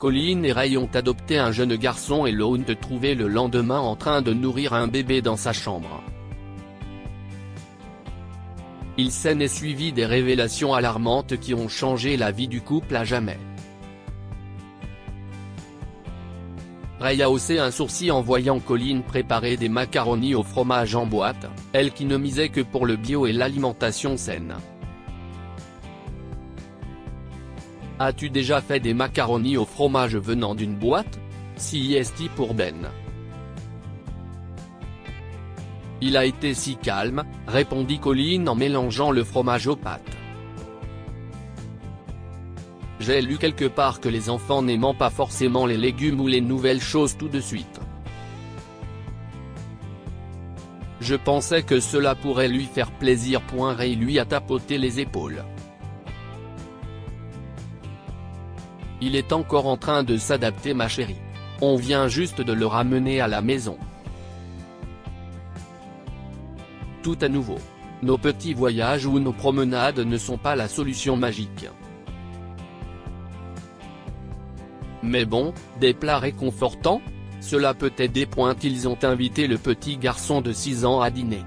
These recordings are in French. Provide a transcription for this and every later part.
Colin et Ray ont adopté un jeune garçon et l'ont trouvé le lendemain en train de nourrir un bébé dans sa chambre. Il s'en est suivi des révélations alarmantes qui ont changé la vie du couple à jamais. Ray a haussé un sourcil en voyant Colin préparer des macaronis au fromage en boîte, elle qui ne misait que pour le bio et l'alimentation saine. As-tu déjà fait des macaronis au fromage venant d'une boîte? CIST pour Ben. Il a été si calme, répondit Colin en mélangeant le fromage aux pâtes. J'ai lu quelque part que les enfants n'aiment pas forcément les légumes ou les nouvelles choses tout de suite. Je pensais que cela pourrait lui faire plaisir. Ray lui a tapoté les épaules. Il est encore en train de s'adapter, ma chérie. On vient juste de le ramener à la maison. Tout à nouveau. Nos petits voyages ou nos promenades ne sont pas la solution magique. Mais bon, des plats réconfortants? Cela peut aider. Ils ont invité le petit garçon de 6 ans à dîner.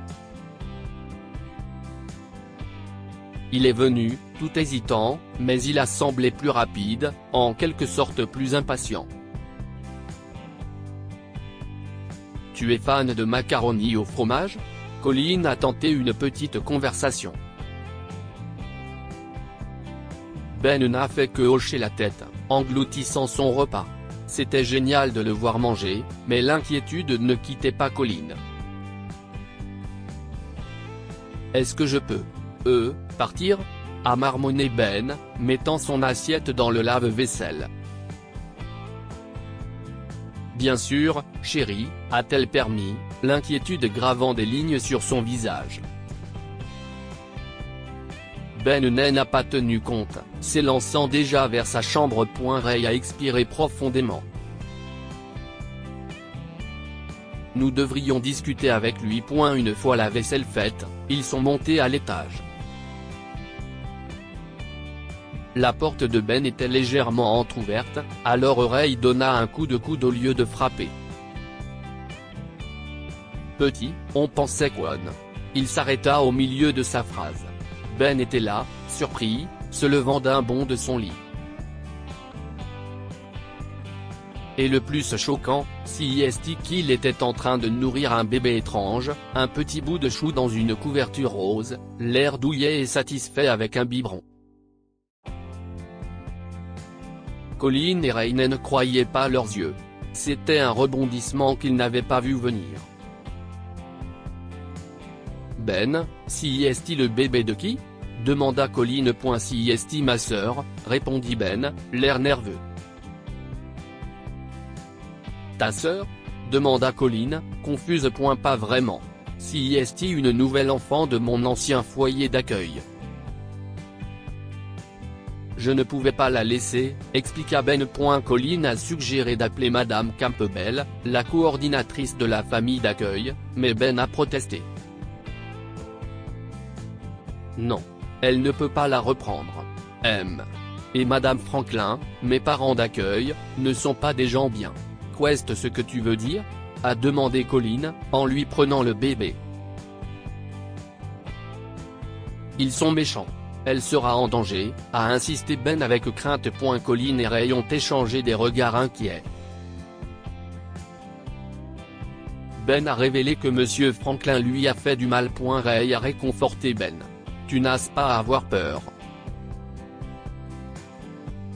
Il est venu, tout hésitant, mais il a semblé plus rapide, en quelque sorte plus impatient. Tu es fan de macaronis au fromage? Colin a tenté une petite conversation. Ben n'a fait que hocher la tête, engloutissant son repas. C'était génial de le voir manger, mais l'inquiétude ne quittait pas Colin. Est-ce que je peux partir? A marmonné Ben, mettant son assiette dans le lave-vaisselle. Bien sûr, chérie, a-t-elle permis, l'inquiétude gravant des lignes sur son visage. Ben n'a pas tenu compte, s'élançant déjà vers sa chambre. Ray a expiré profondément. Nous devrions discuter avec lui. Une fois la vaisselle faite, ils sont montés à l'étage. La porte de Ben était légèrement entr'ouverte, alors Ray donna un coup de coude au lieu de frapper. Petit, on pensait quoi? Il s'arrêta au milieu de sa phrase. Ben était là, surpris, se levant d'un bond de son lit. Et le plus choquant, CIST qu'il était en train de nourrir un bébé étrange, un petit bout de chou dans une couverture rose, l'air douillet et satisfait avec un biberon. Colin et Ray ne croyaient pas leurs yeux. C'était un rebondissement qu'ils n'avaient pas vu venir. Ben, CIST le bébé de qui? Demanda Colin. CIST ma sœur, répondit Ben, l'air nerveux. Ta sœur? Demanda Colin, confuse. Pas vraiment. CIST une nouvelle enfant de mon ancien foyer d'accueil. Je ne pouvais pas la laisser, expliqua Ben. Colin a suggéré d'appeler Madame Campbell, la coordinatrice de la famille d'accueil, mais Ben a protesté. Non. Elle ne peut pas la reprendre. Et Madame Franklin, mes parents d'accueil, ne sont pas des gens bien. Qu'est-ce ce que tu veux dire? A demandé Colin, en lui prenant le bébé. Ils sont méchants. Elle sera en danger, a insisté Ben avec crainte. Colin et Ray ont échangé des regards inquiets. Ben a révélé que Monsieur Franklin lui a fait du mal. Ray a réconforté Ben. Tu n'as pas à avoir peur.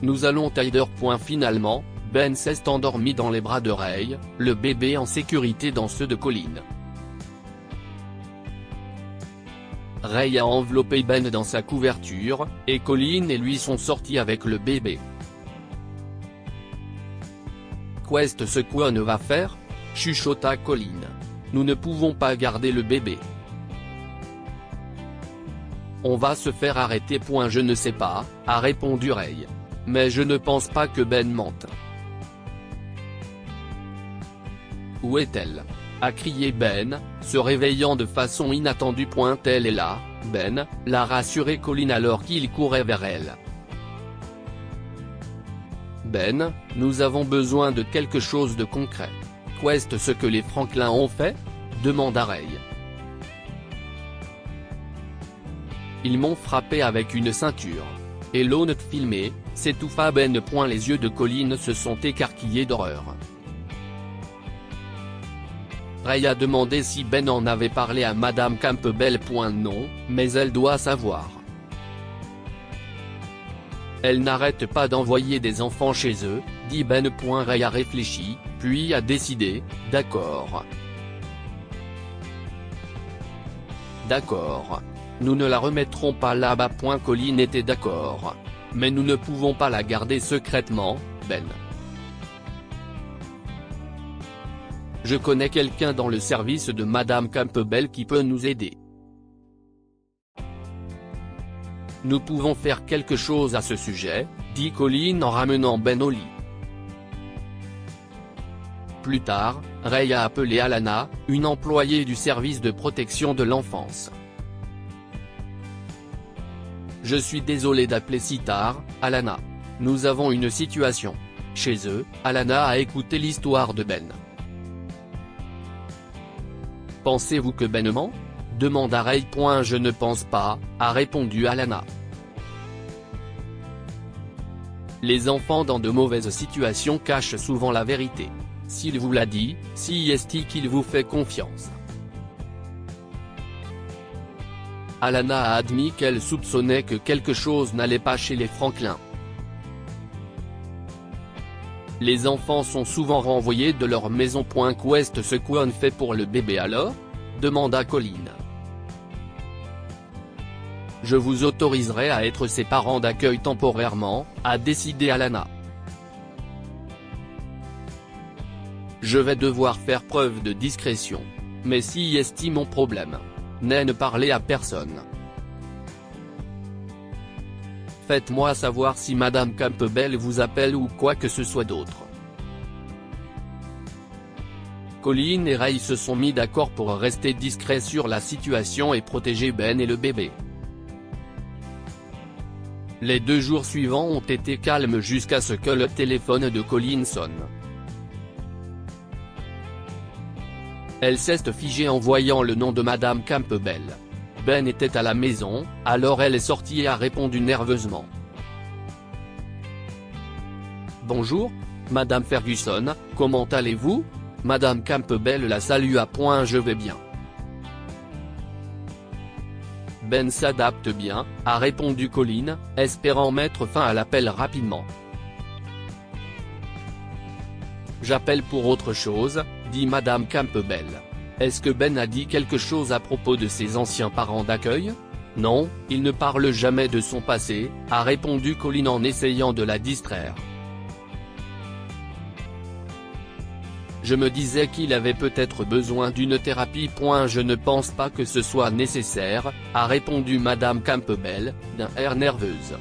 Nous allons Tyler. Finalement, Ben s'est endormi dans les bras de Ray, le bébé en sécurité dans ceux de Colin. Ray a enveloppé Ben dans sa couverture, et Colin et lui sont sortis avec le bébé. Qu'est-ce ce qu'on va faire? Chuchota Colin. Nous ne pouvons pas garder le bébé. On va se faire arrêter. Je ne sais pas, a répondu Ray. Mais je ne pense pas que Ben mente. Où est-elle? A crié Ben, se réveillant de façon inattendue. Elle est là, Ben, l'a rassuré Colin alors qu'il courait vers elle. Ben, nous avons besoin de quelque chose de concret. Qu'est-ce ce que les Franklin ont fait ? Demanda Ray. Ils m'ont frappé avec une ceinture. Et l'honnête filmé, s'étouffa Ben. Les yeux de Colin se sont écarquillés d'horreur. Ray a demandé si Ben en avait parlé à Madame Campbell. Non, mais elle doit savoir. Elle n'arrête pas d'envoyer des enfants chez eux, dit Ben. Ray a réfléchi, puis a décidé, d'accord. D'accord. Nous ne la remettrons pas là-bas. Colin était d'accord. Mais nous ne pouvons pas la garder secrètement, Ben. Je connais quelqu'un dans le service de Madame Campbell qui peut nous aider. Nous pouvons faire quelque chose à ce sujet, dit Colin en ramenant Ben au lit. Plus tard, Ray a appelé Alana, une employée du service de protection de l'enfance. Je suis désolé d'appeler si tard, Alana. Nous avons une situation. Chez eux, Alana a écouté l'histoire de Ben. Pensez-vous que Ben ment ? Demanda Ray. Je ne pense pas, a répondu Alana. Les enfants dans de mauvaises situations cachent souvent la vérité. S'il vous l'a dit, si est-il qu'il vous fait confiance. Alana a admis qu'elle soupçonnait que quelque chose n'allait pas chez les Franklin. Les enfants sont souvent renvoyés de leur maison. Qu'est-ce ce qu'on fait pour le bébé alors ? Demanda Colin. Je vous autoriserai à être ses parents d'accueil temporairement, a décidé Alana. Je vais devoir faire preuve de discrétion. Mais si est mon problème. Ne parlez à personne. Faites-moi savoir si Madame Campbell vous appelle ou quoi que ce soit d'autre. Colin et Ray se sont mis d'accord pour rester discrets sur la situation et protéger Ben et le bébé. Les 2 jours suivants ont été calmes jusqu'à ce que le téléphone de Colin sonne. Elle s'est figée en voyant le nom de Madame Campbell. Ben était à la maison, alors elle est sortie et a répondu nerveusement. Bonjour, Madame Ferguson, comment allez-vous ? Madame Campbell la salua. Je vais bien. Ben s'adapte bien, a répondu Colin, espérant mettre fin à l'appel rapidement. J'appelle pour autre chose, dit Madame Campbell. Est-ce que Ben a dit quelque chose à propos de ses anciens parents d'accueil ? Non, il ne parle jamais de son passé, a répondu Colin en essayant de la distraire. Je me disais qu'il avait peut-être besoin d'une thérapie. Je ne pense pas que ce soit nécessaire, a répondu Madame Campbell, d'un air nerveuse.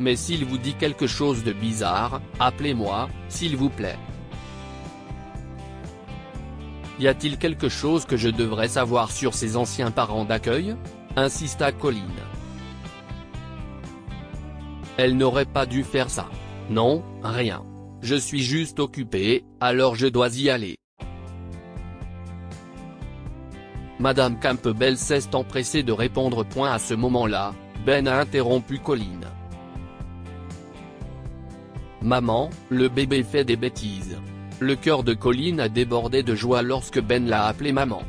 Mais s'il vous dit quelque chose de bizarre, appelez-moi, s'il vous plaît. Y a-t-il quelque chose que je devrais savoir sur ses anciens parents d'accueil ? Insista Colin. Elle n'aurait pas dû faire ça. Non, rien. Je suis juste occupé, alors je dois y aller. Madame Campbell s'est empressée de répondre. À ce moment-là, Ben a interrompu Colin. Maman, le bébé fait des bêtises. Le cœur de Colin a débordé de joie lorsque Ben l'a appelé maman.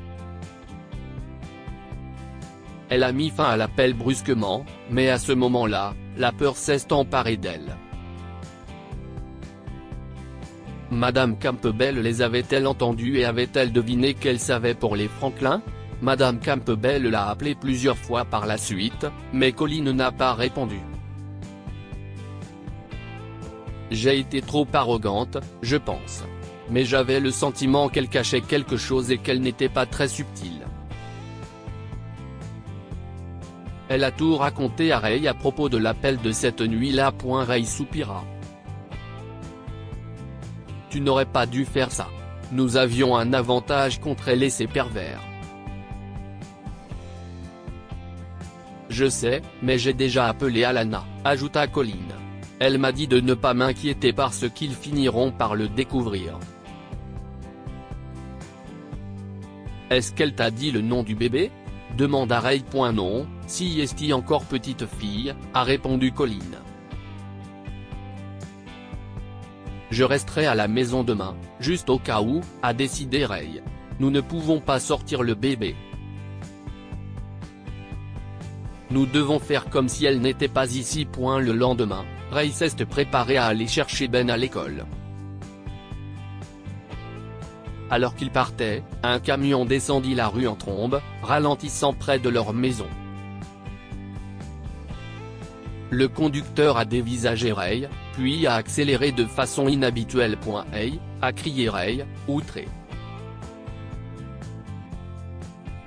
Elle a mis fin à l'appel brusquement, mais à ce moment-là, la peur s'est emparée d'elle. Madame Campbell les avait-elle entendus et avait-elle deviné qu'elle savait pour les Franklin ? Madame Campbell l'a appelé plusieurs fois par la suite, mais Colin n'a pas répondu. J'ai été trop arrogante, je pense. Mais j'avais le sentiment qu'elle cachait quelque chose et qu'elle n'était pas très subtile. Elle a tout raconté à Ray à propos de l'appel de cette nuit-là. Ray soupira. Tu n'aurais pas dû faire ça. Nous avions un avantage contre elle et ses pervers. Je sais, mais j'ai déjà appelé Alana, ajouta Colin. Elle m'a dit de ne pas m'inquiéter parce qu'ils finiront par le découvrir. Est-ce qu'elle t'a dit le nom du bébé ? Demanda Ray. Non, si est-il encore petite fille, a répondu Colin. Je resterai à la maison demain, juste au cas où, a décidé Ray. Nous ne pouvons pas sortir le bébé. Nous devons faire comme si elle n'était pas ici. Le lendemain, Ray s'est préparé à aller chercher Ben à l'école. Alors qu'il partait, un camion descendit la rue en trombe, ralentissant près de leur maison. Le conducteur a dévisagé Ray, puis a accéléré de façon inhabituelle. Hey, a crié Ray, outré.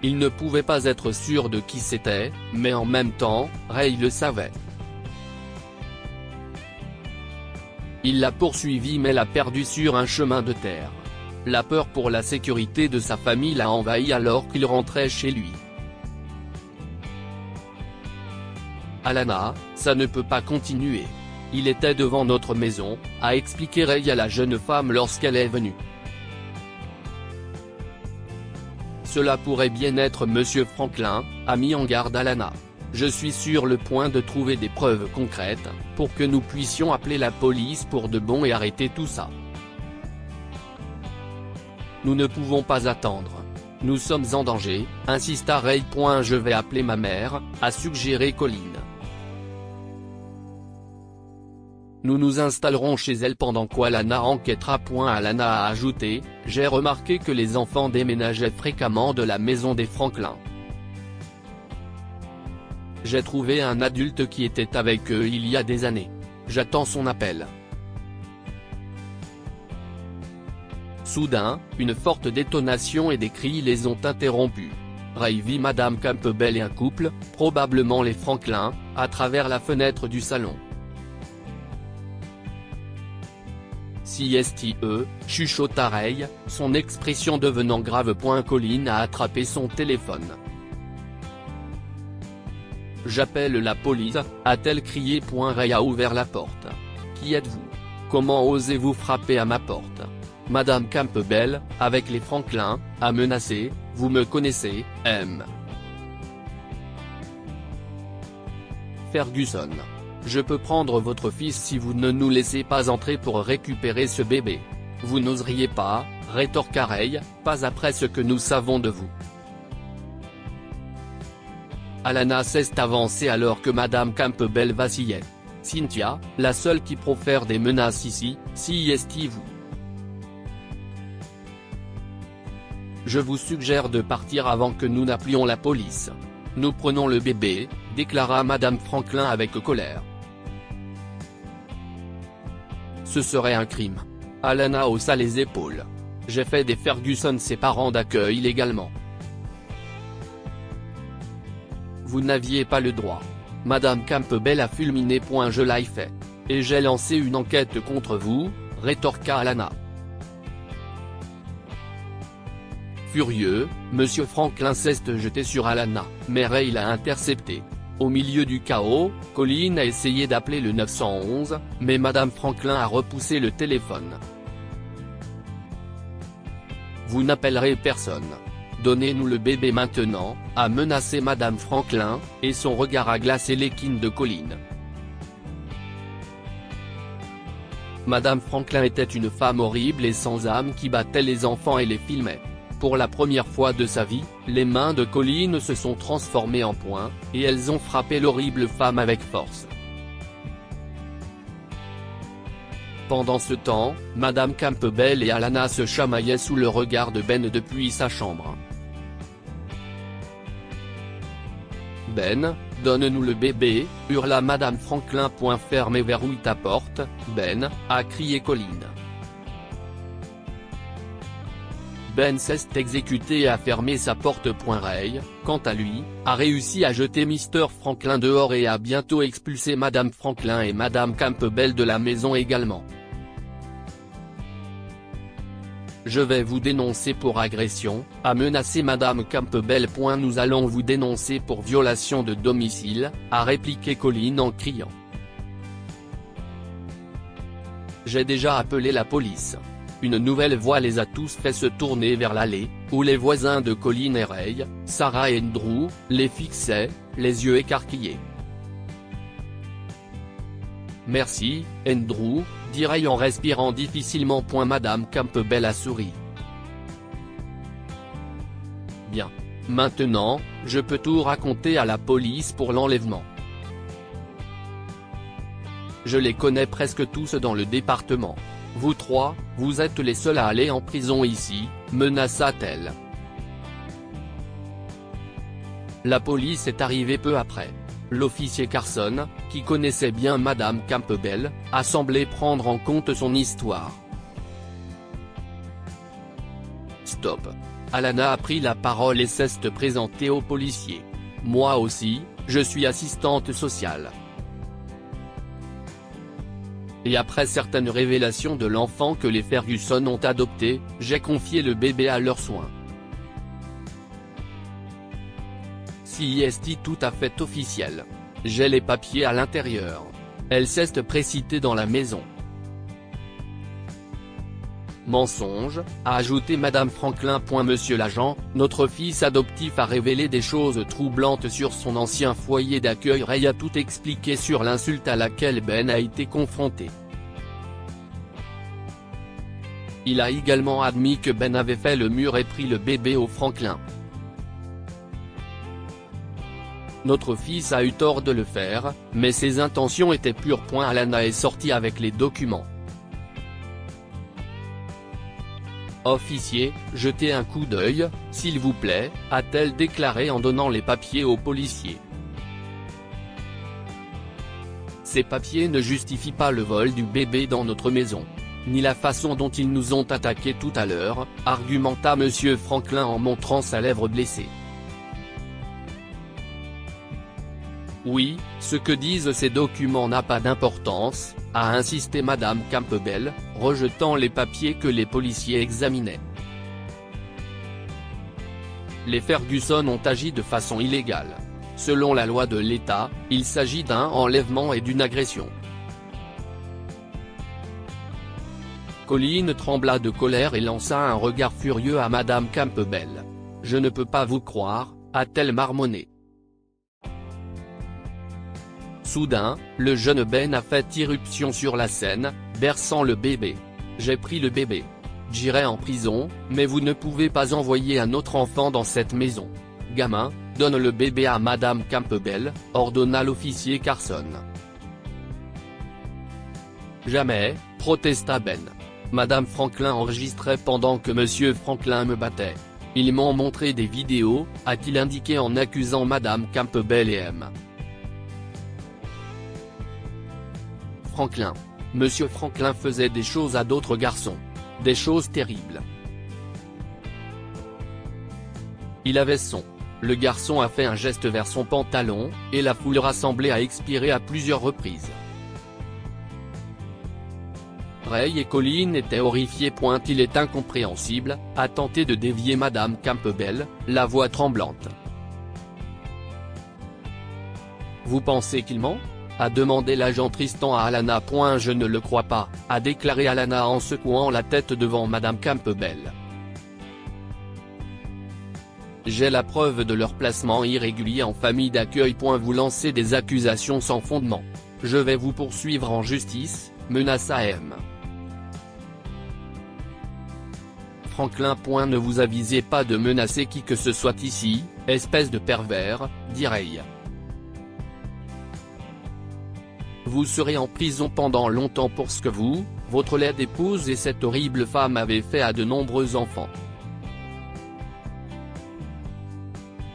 Il ne pouvait pas être sûr de qui c'était, mais en même temps, Ray le savait. Il l'a poursuivi mais l'a perdu sur un chemin de terre. La peur pour la sécurité de sa famille l'a envahi alors qu'il rentrait chez lui. Alana, ça ne peut pas continuer. Il était devant notre maison, a expliqué Ray à la jeune femme lorsqu'elle est venue. Cela pourrait bien être Monsieur Franklin, a mis en garde Alana. Je suis sur le point de trouver des preuves concrètes, pour que nous puissions appeler la police pour de bon et arrêter tout ça. Nous ne pouvons pas attendre. Nous sommes en danger, insista Ray. Je vais appeler ma mère, a suggéré Colin. Nous nous installerons chez elle pendant quoi Alana enquêtera. Alana a ajouté, j'ai remarqué que les enfants déménageaient fréquemment de la maison des Franklin. J'ai trouvé un adulte qui était avec eux il y a des années. J'attends son appel. Soudain, une forte détonation et des cris les ont interrompus. Ray vit Madame Campbell et un couple, probablement les Franklin, à travers la fenêtre du salon. CSTE, chuchota Ray, son expression devenant grave. Colin a attrapé son téléphone. J'appelle la police, a-t-elle crié. Ray a ouvert la porte. Qui êtes-vous ? Comment osez-vous frapper à ma porte ? Madame Campbell, avec les Franklin, a menacé, vous me connaissez, M. Ferguson. Je peux prendre votre fils si vous ne nous laissez pas entrer pour récupérer ce bébé. Vous n'oseriez pas, rétorqua Ray, pas après ce que nous savons de vous. Alana s'est avancée alors que Madame Campbell vacillait. Cynthia, la seule qui profère des menaces ici, si est-vous. Je vous suggère de partir avant que nous n'appelions la police. Nous prenons le bébé, déclara Madame Franklin avec colère. Ce serait un crime. Alana haussa les épaules. J'ai fait des Ferguson ses parents d'accueil légalement. Vous n'aviez pas le droit. Madame Campbell a fulminé. Je l'ai fait. Et j'ai lancé une enquête contre vous, rétorqua Alana. Furieux, Monsieur Franklin s'est jeté sur Alana, mais Ray l'a intercepté. Au milieu du chaos, Colin a essayé d'appeler le 911, mais Madame Franklin a repoussé le téléphone. Vous n'appellerez personne. Donnez-nous le bébé maintenant, a menacé Madame Franklin, et son regard a glacé l'équine de Colin. Madame Franklin était une femme horrible et sans âme qui battait les enfants et les filmait. Pour la première fois de sa vie, les mains de Colin se sont transformées en poings, et elles ont frappé l'horrible femme avec force. Pendant ce temps, Madame Campbell et Alana se chamaillaient sous le regard de Ben depuis sa chambre. Ben, donne-nous le bébé, hurla Madame Franklin. Ferme et verrouille ta porte, Ben, a crié Colin. Ben s'est exécuté et a fermé sa porte. Ray, quant à lui, a réussi à jeter Mr. Franklin dehors et a bientôt expulsé Madame Franklin et Madame Campbell de la maison également. Je vais vous dénoncer pour agression, a menacé Madame Campbell. Nous allons vous dénoncer pour violation de domicile, a répliqué Colline en criant. J'ai déjà appelé la police. Une nouvelle voix les a tous fait se tourner vers l'allée, où les voisins de Colline et Ray, Sarah et Andrew, les fixaient, les yeux écarquillés. Merci, Andrew, dit Ray en respirant difficilement. Madame Campbell a souri. Bien. Maintenant, je peux tout raconter à la police pour l'enlèvement. Je les connais presque tous dans le département. Vous trois, vous êtes les seuls à aller en prison ici, menaça-t-elle. La police est arrivée peu après. L'officier Carson, qui connaissait bien Madame Campbell, a semblé prendre en compte son histoire. Stop. Alana a pris la parole et s'est présentée aux policiers. Moi aussi, je suis assistante sociale. Et après certaines révélations de l'enfant que les Ferguson ont adopté, j'ai confié le bébé à leurs soins. C'est tout à fait officiel. J'ai les papiers à l'intérieur. Elle s'est précipitée dans la maison. Mensonge, a ajouté Madame Franklin. Monsieur l'agent, notre fils adoptif a révélé des choses troublantes sur son ancien foyer d'accueil. Ray a tout expliqué sur l'insulte à laquelle Ben a été confronté. Il a également admis que Ben avait fait le mur et pris le bébé au Franklin. Notre fils a eu tort de le faire, mais ses intentions étaient pures. Alana est sortie avec les documents. Officier, jetez un coup d'œil, s'il vous plaît, a-t-elle déclaré en donnant les papiers aux policiers. Ces papiers ne justifient pas le vol du bébé dans notre maison, ni la façon dont ils nous ont attaqués tout à l'heure, argumenta Monsieur Franklin en montrant sa lèvre blessée. Oui, ce que disent ces documents n'a pas d'importance, a insisté Madame Campbell, rejetant les papiers que les policiers examinaient. Les Ferguson ont agi de façon illégale. Selon la loi de l'État, il s'agit d'un enlèvement et d'une agression. Colline trembla de colère et lança un regard furieux à Madame Campbell. Je ne peux pas vous croire, a-t-elle marmonné. Soudain, le jeune Ben a fait irruption sur la scène, berçant le bébé. J'ai pris le bébé. J'irai en prison, mais vous ne pouvez pas envoyer un autre enfant dans cette maison. Gamin, donne le bébé à Madame Campbell, ordonna l'officier Carson. Jamais, protesta Ben. Madame Franklin enregistrait pendant que Monsieur Franklin me battait. Ils m'ont montré des vidéos, a-t-il indiqué en accusant Madame Campbell et M. Franklin. Monsieur Franklin faisait des choses à d'autres garçons. Des choses terribles. Il avait son. Le garçon a fait un geste vers son pantalon, et la foule rassemblée a expiré à plusieurs reprises. Ray et Colline étaient horrifiés. Il est incompréhensible, a tenté de dévier Madame Campbell, la voix tremblante. Vous pensez qu'il ment ? A demandé l'agent Tristan à Alana. Je ne le crois pas, a déclaré Alana en secouant la tête devant Madame Campbell. J'ai la preuve de leur placement irrégulier en famille d'accueil. Vous lancez des accusations sans fondement. Je vais vous poursuivre en justice, menaça M. Franklin. Ne vous avisez pas de menacer qui que ce soit ici, espèce de pervers, dit Ray. Vous serez en prison pendant longtemps pour ce que vous, votre laide épouse et cette horrible femme avez fait à de nombreux enfants.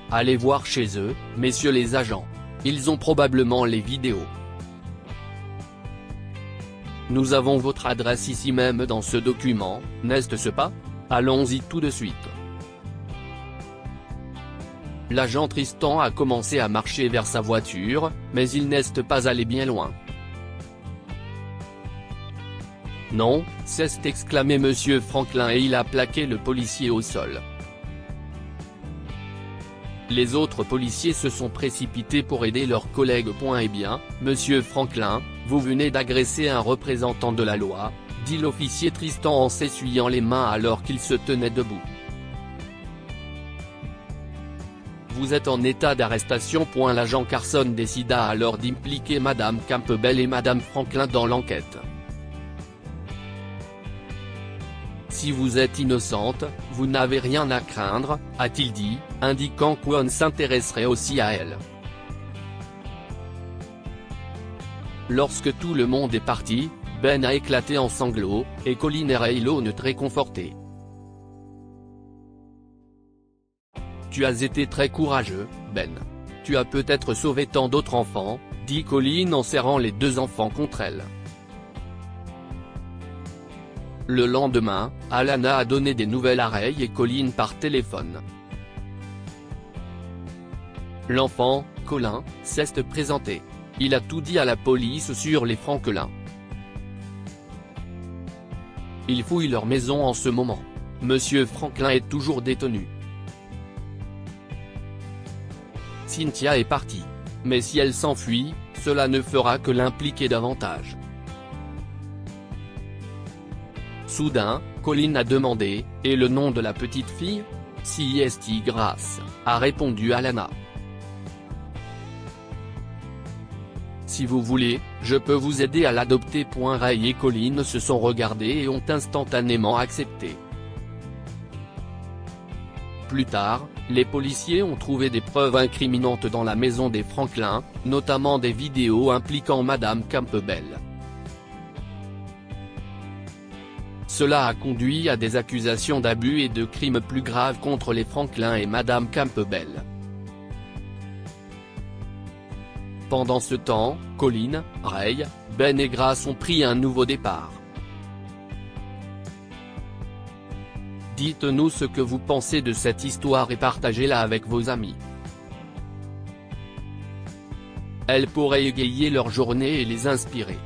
Allez voir chez eux, messieurs les agents. Ils ont probablement les vidéos. Nous avons votre adresse ici même dans ce document, n'est-ce pas ? Allons-y tout de suite. L'agent Tristan a commencé à marcher vers sa voiture, mais il n'est pas allé bien loin. Non, s'est exclamé Monsieur Franklin et il a plaqué le policier au sol. Les autres policiers se sont précipités pour aider leurs collègues. Eh bien, Monsieur Franklin, vous venez d'agresser un représentant de la loi, dit l'officier Tristan en s'essuyant les mains alors qu'il se tenait debout. Vous êtes en état d'arrestation. L'agent Carson décida alors d'impliquer Madame Campbell et Madame Franklin dans l'enquête. Si vous êtes innocente, vous n'avez rien à craindre, a-t-il dit, indiquant qu'on s'intéresserait aussi à elle. Lorsque tout le monde est parti, Ben a éclaté en sanglots, et Colin et Ray l'ont réconforté. Tu as été très courageux, Ben. Tu as peut-être sauvé tant d'autres enfants, dit Colin en serrant les deux enfants contre elle. Le lendemain, Alana a donné des nouvelles à Ray et Colin par téléphone. L'enfant, Colin, s'est présenté. Il a tout dit à la police sur les Franklin. Ils fouillent leur maison en ce moment. Monsieur Franklin est toujours détenu. Cynthia est partie. Mais si elle s'enfuit, cela ne fera que l'impliquer davantage. Soudain, Colin a demandé, et le nom de la petite fille ? St. Grace, a répondu Alana. Si vous voulez, je peux vous aider à l'adopter. Ray et Colin se sont regardés et ont instantanément accepté. Plus tard, les policiers ont trouvé des preuves incriminantes dans la maison des Franklin, notamment des vidéos impliquant Madame Campbell. Cela a conduit à des accusations d'abus et de crimes plus graves contre les Franklin et Madame Campbell. Pendant ce temps, Colin, Ray, Ben et Grace ont pris un nouveau départ. Dites-nous ce que vous pensez de cette histoire et partagez-la avec vos amis. Elle pourrait égayer leur journée et les inspirer.